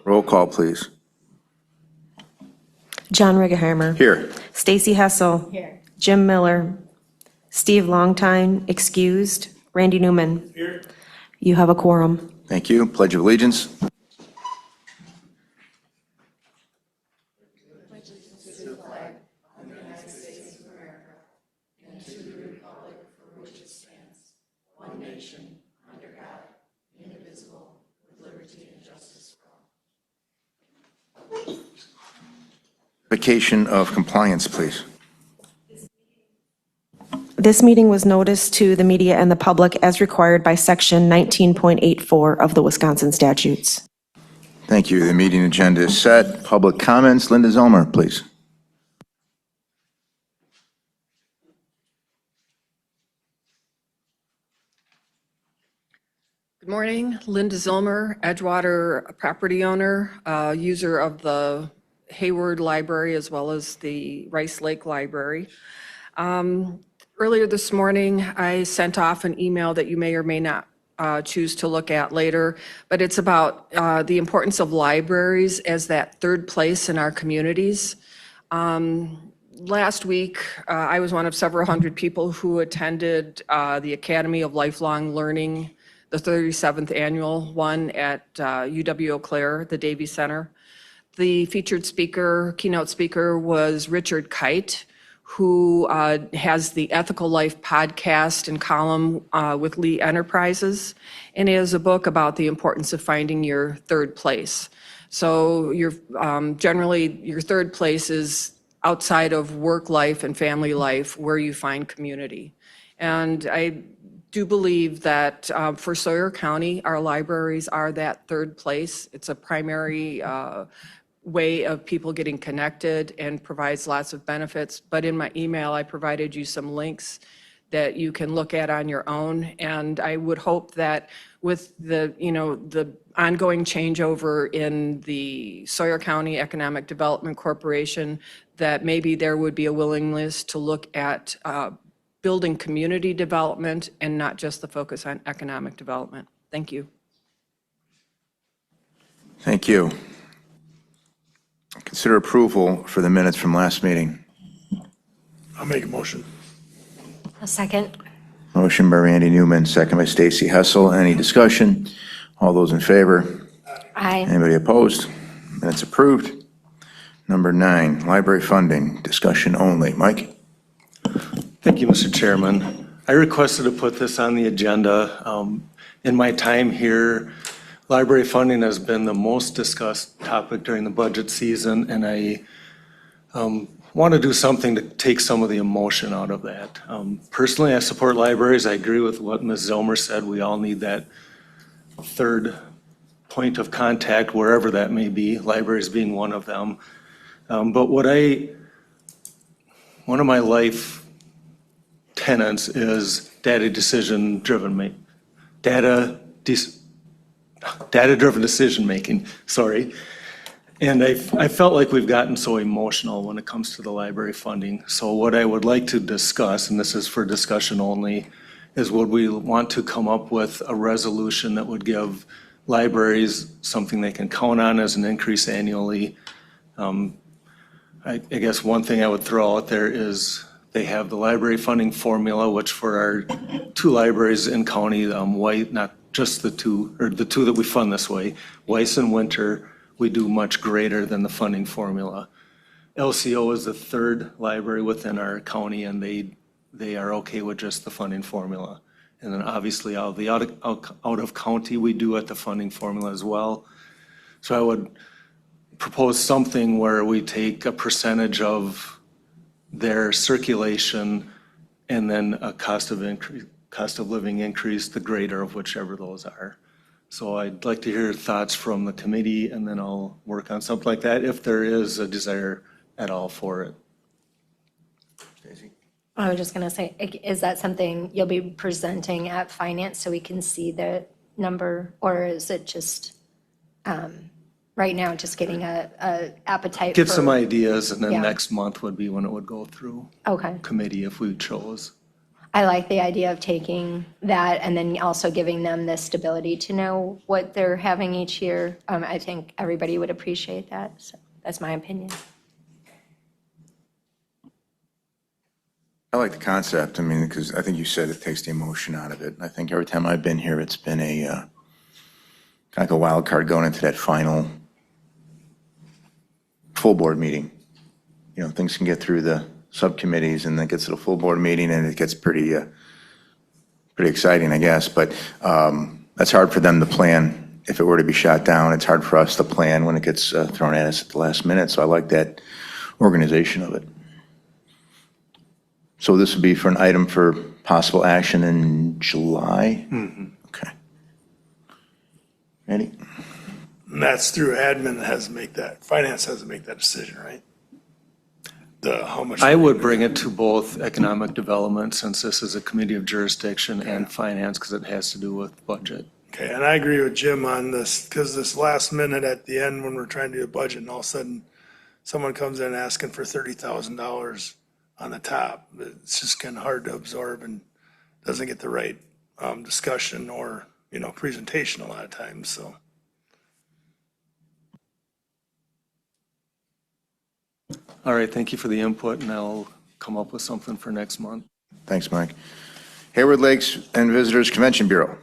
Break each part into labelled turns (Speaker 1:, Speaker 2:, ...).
Speaker 1: Roll call, please.
Speaker 2: John Rigaheimer.
Speaker 1: Here.
Speaker 2: Stacy Hessel.
Speaker 3: Here.
Speaker 2: Jim Miller. Steve Longtime, excused. Randy Newman.
Speaker 3: Here.
Speaker 2: You have a quorum.
Speaker 1: Thank you. Pledge of allegiance. Verification of compliance, please.
Speaker 2: This meeting was noticed to the media and the public as required by Section 19.84 of the Wisconsin statutes.
Speaker 1: Thank you. The meeting agenda is set. Public comments. Linda Zellmer, please.
Speaker 4: Good morning, Linda Zillmer, Edgewater property owner, user of the Hayward Library as well as the Rice Lake Library. Earlier this morning, I sent off an email that you may or may not choose to look at later, but it's about the importance of libraries as that third place in our communities. Last week, I was one of several hundred people who attended the Academy of Lifelong Learning, the 37th annual one at UW-Eau Claire, the Davies Center. The featured speaker, keynote speaker, was Richard Kite, who has the Ethical Life podcast and column with Lee Enterprises, and he has a book about the importance of finding your third place. So generally, your third place is outside of work life and family life, where you find community. And I do believe that for Sawyer County, our libraries are that third place. It's a primary way of people getting connected and provides lots of benefits. But in my email, I provided you some links that you can look at on your own. And I would hope that with the ongoing changeover in the Sawyer County Economic Development Corporation, that maybe there would be a willingness to look at building community development and not just the focus on economic development. Thank you.
Speaker 1: Thank you. Consider approval for the minutes from last meeting.
Speaker 3: I'll make a motion.
Speaker 5: A second.
Speaker 1: Motion by Randy Newman, second by Stacy Hessel. Any discussion? All those in favor?
Speaker 5: Aye.
Speaker 1: Anybody opposed? Minutes approved. Number 9, library funding, discussion only. Mike?
Speaker 6: Thank you, Mr. Chairman. I requested to put this on the agenda. In my time here, library funding has been the most discussed topic during the budget season, and I want to do something to take some of the emotion out of that. Personally, I support libraries. I agree with what Ms. Zellmer said. We all need that third point of contact, wherever that may be, libraries being one of them. But one of my life tenets is data-driven decision making, sorry. And I felt like we've gotten so emotional when it comes to the library funding. So what I would like to discuss, and this is for discussion only, is would we want to come up with a resolution that would give libraries something they can count on as an increase annually. I guess one thing I would throw out there is they have the library funding formula, which for our 2 libraries in county, not just the two that we fund this way, Weiss and Winter, we do much greater than the funding formula. LCO is the 3rd library within our county, and they are okay with just the funding formula. And then obviously out of county, we do at the funding formula as well. So I would propose something where we take a percentage of their circulation and then a cost of living increase, the greater of whichever those are. So I'd like to hear thoughts from the committee, and then I'll work on something like that if there is a desire at all for it.
Speaker 5: I was just going to say, is that something you'll be presenting at finance so we can see the number, or is it just right now just getting a appetite?
Speaker 6: Get some ideas, and then
Speaker 5: Yeah.
Speaker 6: next month would be when it would go through
Speaker 5: Okay.
Speaker 6: committee if we chose.
Speaker 5: I like the idea of taking that and then also giving them the stability to know what they're having each year. I think everybody would appreciate that. So that's my opinion.
Speaker 1: I like the concept, I mean, because I think you said it takes the emotion out of it. And I think every time I've been here, it's been a, kind of like a wild card going into that final full board meeting. You know, things can get through the subcommittees and then it gets to the full board meeting and it gets pretty exciting, I guess. But that's hard for them to plan if it were to be shot down. It's hard for us to plan when it gets thrown at us at the last minute. So I like that organization of it. So this would be for an item for possible action in July? Okay. Ready?
Speaker 3: And that's through admin that has to make that, finance has to make that decision, right? How much.
Speaker 6: I would bring it to both economic development, since this is a committee of jurisdiction, and finance, because it has to do with budget.
Speaker 3: Okay, and I agree with Jim on this, because this last minute at the end, when we're trying to do a budget, and all of a sudden, someone comes in asking for $30,000 on the top, it's just kind of hard to absorb and doesn't get the right discussion or, presentation a lot of times, so.
Speaker 6: All right, thank you for the input, and I'll come up with something for next month.
Speaker 1: Thanks, Mike. Hayward Lakes and Visitors Convention Bureau.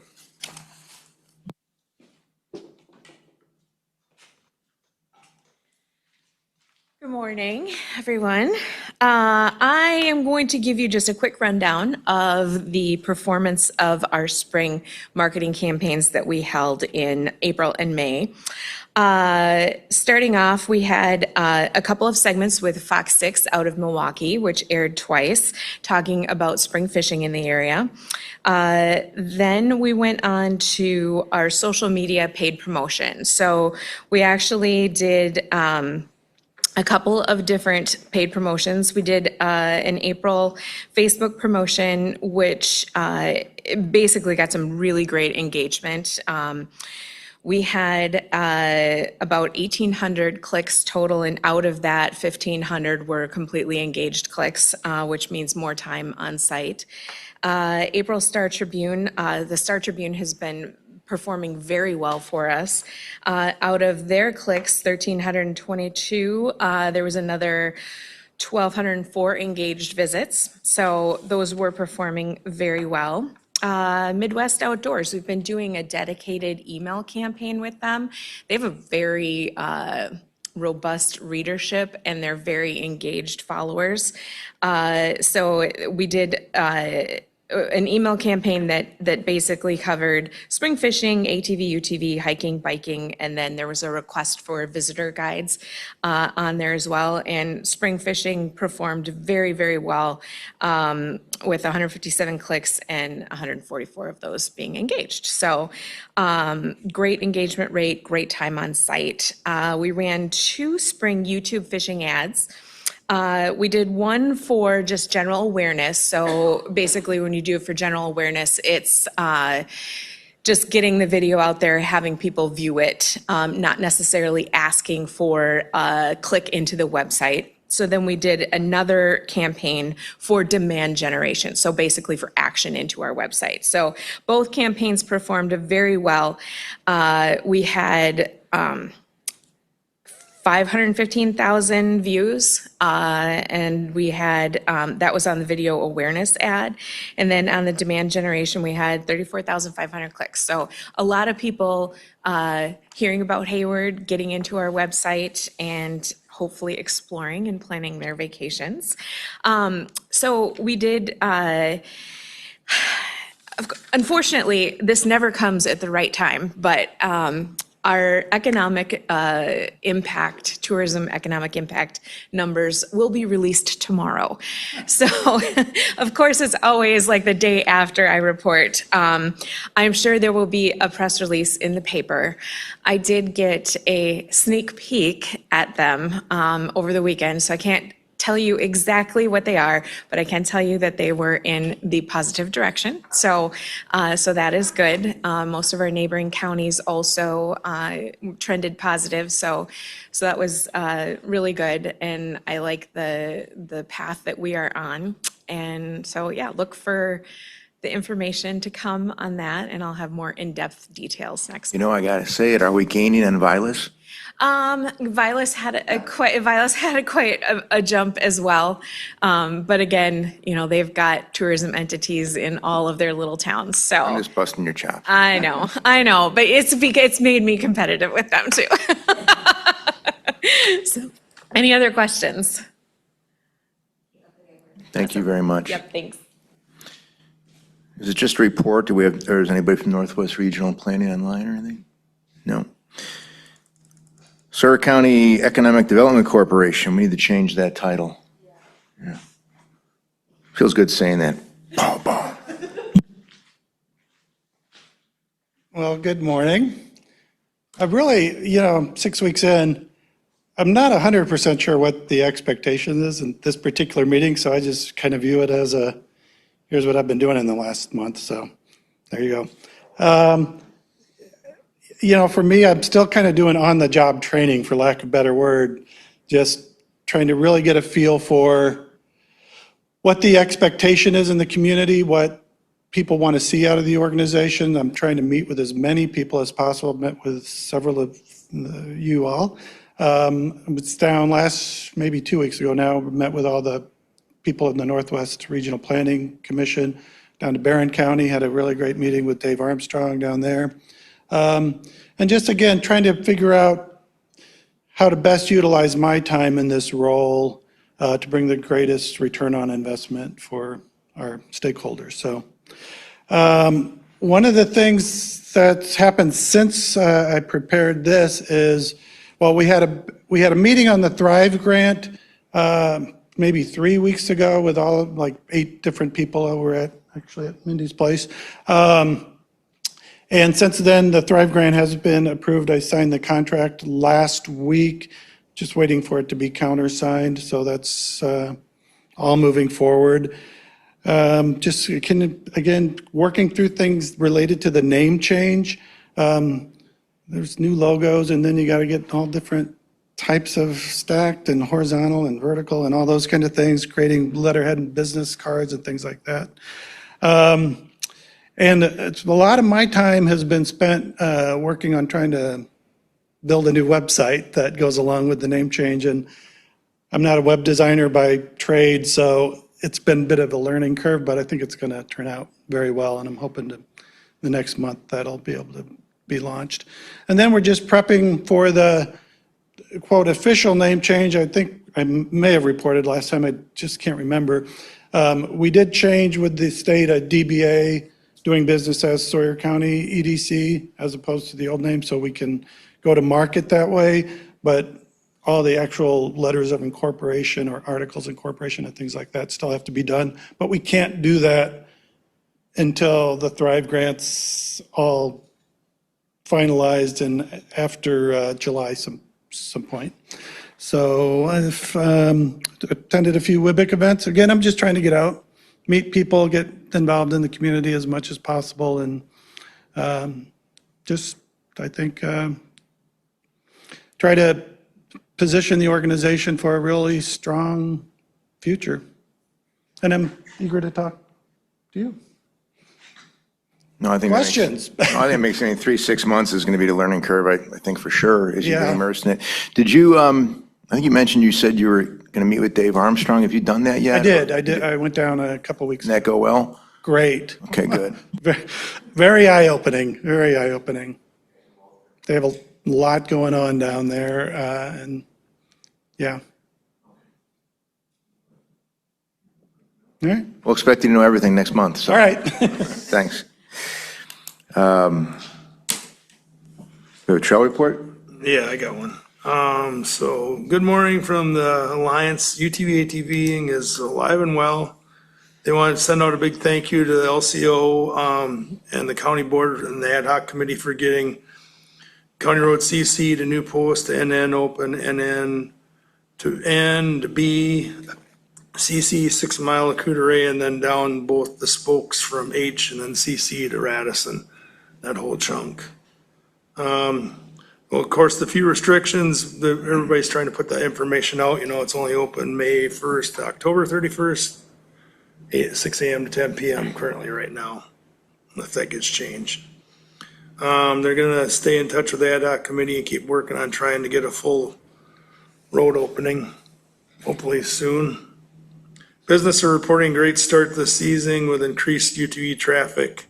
Speaker 7: Good morning, everyone. I am going to give you just a quick rundown of the performance of our spring marketing campaigns that we held in April and May. Starting off, we had a couple of segments with Fox 6 out of Milwaukee, which aired twice, talking about spring fishing in the area. Then we went on to our social media paid promotion. So we actually did a couple of different paid promotions. We did an April Facebook promotion, which basically got some really great engagement. We had about 1,800 clicks total, and out of that, 1,500 were completely engaged clicks, which means more time on site. April Star Tribune, the Star Tribune has been performing very well for us. Out of their clicks, 1,322, there was another 1,204 engaged visits. So those were performing very well. Midwest Outdoors, we've been doing a dedicated email campaign with them. They have a very robust readership and they're very engaged followers. So we did an email campaign that basically covered spring fishing, ATV, UTV, hiking, biking, and then there was a request for visitor guides on there as well. And spring fishing performed very, very well with 157 clicks and 144 of those being engaged. So great engagement rate, great time on site. We ran 2 spring YouTube fishing ads. We did one for just general awareness. So basically when you do it for general awareness, it's just getting the video out there, having people view it, not necessarily asking for a click into the website. So then we did another campaign for demand generation. So basically for action into our website. So both campaigns performed very well. We had 515,000 views, and we had, that was on the video awareness ad. And then on the demand generation, we had 34,500 clicks. So a lot of people hearing about Hayward, getting into our website, and hopefully exploring and planning their vacations. So we did, unfortunately, this never comes at the right time, but our economic impact, tourism economic impact numbers will be released tomorrow. So, of course, it's always like the day after I report. I'm sure there will be a press release in the paper. I did get a sneak peek at them over the weekend, so I can't tell you exactly what they are, but I can tell you that they were in the positive direction. So that is good. Most of our neighboring counties also trended positive. So that was really good. And I like the path that we are on. And so, yeah, look for the information to come on that, and I'll have more in-depth details next
Speaker 1: You know, I gotta say it, are we gaining on Vilas?
Speaker 7: Vilas had a jump as well. But again, you know, they've got tourism entities in all of their little towns, so.
Speaker 1: I'm just busting your chops.
Speaker 7: I know, but it's made me competitive with them too. So, any other questions?
Speaker 1: Thank you very much.
Speaker 7: Yep, thanks.
Speaker 1: Is it just a report? Do we have, or is anybody from Northwest Regional Planning online or anything? No. Sawyer County Economic Development Corporation, we need to change that title. Yeah. Feels good saying that. Bow, bow.
Speaker 8: Well, good morning. I've really, 6 weeks in, I'm not 100% sure what the expectation is in this particular meeting, so I just kind of view it as here's what I've been doing in the last month, so there you go. For me, I'm still kind of doing on-the-job training, for lack of a better word, just trying to really get a feel for what the expectation is in the community, what people want to see out of the organization. I'm trying to meet with as many people as possible. I've met with several of you all. I was down maybe 2 weeks ago now, met with all the people in the Northwest Regional Planning Commission down to Barron County, had a really great meeting with Dave Armstrong down there. And just again, trying to figure out how to best utilize my time in this role to bring the greatest return on investment for our stakeholders. So one of the things that's happened since I prepared this is, well, we had a meeting on the Thrive Grant maybe 3 weeks ago with all like 8 different people over at Mindy's place. And since then, the Thrive Grant has been approved. I signed the contract last week, just waiting for it to be countersigned. So that's all moving forward. Again, working through things related to the name change. There's new logos, and then you got to get all different types of stacked and horizontal and vertical and all those kind of things, creating letterhead and business cards and things like that. And a lot of my time has been spent working on trying to build a new website that goes along with the name change. And I'm not a web designer by trade, so it's been a bit of a learning curve, but I think it's going to turn out very well. And I'm hoping the next month that'll be able to be launched. And then we're just prepping for the quote official name change. I think I may have reported last time, I just can't remember. We did change with the state a DBA, doing business as Sawyer County EDC, as opposed to the old name, so we can go to market that way. But all the actual letters of incorporation or articles of incorporation and things like that still have to be done. But we can't do that until the Thrive Grants all finalized and after July some point. So I've attended a few WIBIC events. Again, I'm just trying to get out, meet people, get involved in the community as much as possible, and just, I think, try to position the organization for a really strong future. And I'm eager to talk to you.
Speaker 1: No, I think. that makes-
Speaker 8: Questions?
Speaker 1: No, I think it makes, 3-6 months is going to be the learning curve, I think for sure, as you get
Speaker 8: Yeah.
Speaker 1: immersed in it. Did you, I think you said you were going to meet with Dave Armstrong. Have you done that yet?
Speaker 8: I did. I went down a couple weeks
Speaker 1: Did
Speaker 8: ago.
Speaker 1: that go well?
Speaker 8: Great.
Speaker 1: Okay, good.
Speaker 8: Very eye-opening, very eye-opening. They have a lot going on down there, and yeah. All right,
Speaker 1: We'll expect you to know everything next month, so.
Speaker 8: all right.
Speaker 1: Thanks. We have a trail report?
Speaker 3: Yeah, I got one. So good morning from the Alliance. UTV ATVing is alive and well. They wanted to send out a big thank you to the LCO, and the county board and the ad hoc committee for getting County Road CC to New Post, NN open, NN to N to B, CC 6 Mile to Coudray, and then down both the spokes from H and then CC to Radisson, that whole chunk. Well, of course, the few restrictions, everybody's trying to put that information out, it's only open May 1st to October 31st. 6 a.m. to 10 p.m. currently right now, if that gets changed. They're gonna stay in touch with the ad hoc committee and keep working on trying to get a full road opening, hopefully soon. Business are reporting great start to the season with increased UTV traffic,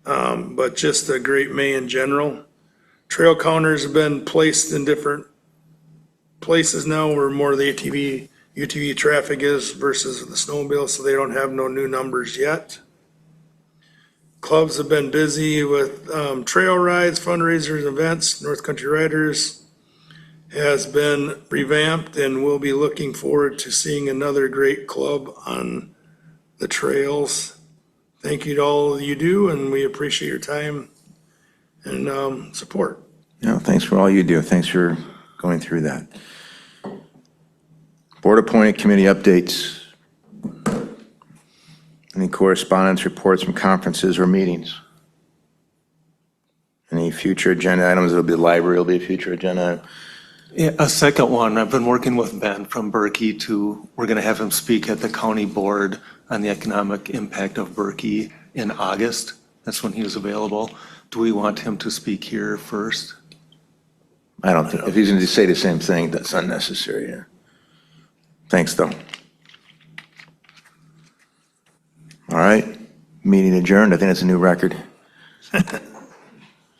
Speaker 3: but just a great May in general. Trail counters have been placed in different places now where more of the UTV traffic is versus the snowmobile, so they don't have no new numbers yet. Clubs have been busy with trail rides, fundraisers, events. North Country Riders has been revamped, and we'll be looking forward to seeing another great club on the trails. Thank you to all you do, and we appreciate your time and support.
Speaker 1: No, thanks for all you do. Thanks for going through that. Board appointed committee updates. Any correspondence, reports from conferences or meetings? Any future agenda items? It'll be the library, will be a future agenda.
Speaker 6: Yeah, a second one, I've been working with Ben from Berkey we're gonna have him speak at the county board on the economic impact of Berkey in August. That's when he was available. Do we want him to speak here first?
Speaker 1: I don't think, if he's going to say the same thing, that's unnecessary. Yeah. Thanks, though. All right, meeting adjourned. I think it's a new record.